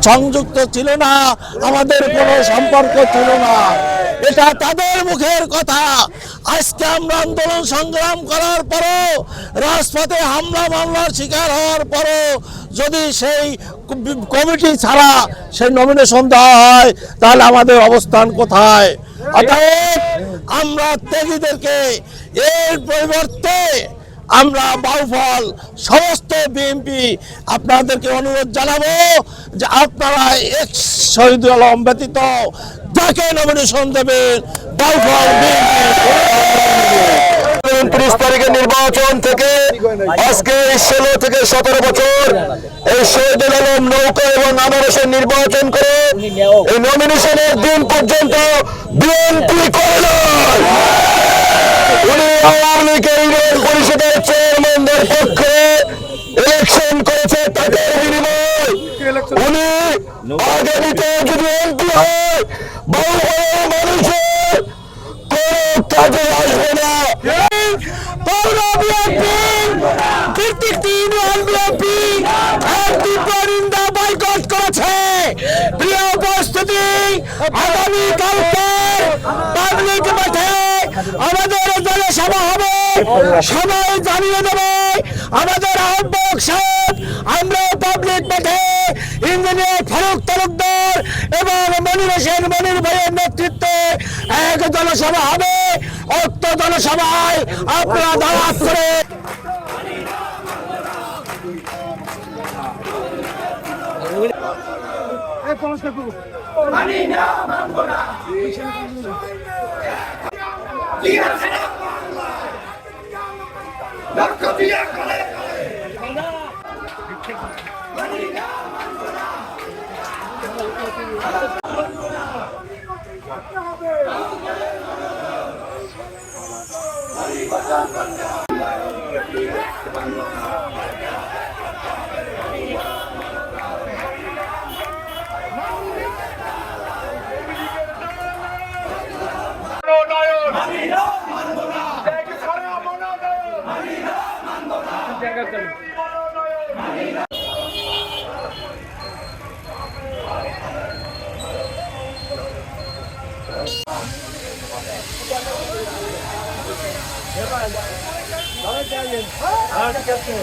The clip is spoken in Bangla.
সংযুক্ত ছিল না, আমাদের কোনো সম্পর্ক ছিল না। এটা তাদের মুখের কথা। আজকে আমরা আন্দোলন সংগ্রাম করার পরও, রাজপথে হামলা মামলার শিকার হওয়ার পরও যদি সেই কমিটি ছাড়া সেই নমিনেশন দেওয়া হয়, তাহলে আমাদের অবস্থান কোথায়? অতএব আমরা ত্যাগীদেরকে এর পরিবর্তে আমরা বাউফল সমস্ত বিএনপি আপনাদেরকে অনুরোধ জানাবো যে আপনারা শহীদুল আলম ব্যতীত যাকে নমিনেশন দেবেন বাউফল বিএনপি 29 তারিখের নির্বাচন থেকে আজকে 16 থেকে 17 বছর এই শহীদুল আলম নৌকা এবং আনারসের নির্বাচন করে এই নমিনেশনের দিন পর্যন্ত বিএনপি করে নয়। উনি আওয়ামী লীগের ইউনিয়ন পরিষদের চেয়ারম্যানদের পক্ষে ইলেকশন করেছে, তাদের বিনিময় উনি আগামীতে যদি এমপি হয় বাউফলের মানুষের কোন কাজে আসবে না। প্রিয় উপস্থিতি, আগামীকালকে পাবলিক মাঠে আমাদের জনসভা হবে, সবাই জানিয়ে দেবে আমাদের আহ্বায়ক সাহেব। আমরা পাবলিক মাঠে ইঞ্জিনিয়ার ফারুক তালুকদার এবং মনির হোসেন মনির ভাইয়ের নেতৃত্বে এক জনসভা হবে। উক্ত জনসভায় আপনারা দাওয়াত করে Hadi gelsin.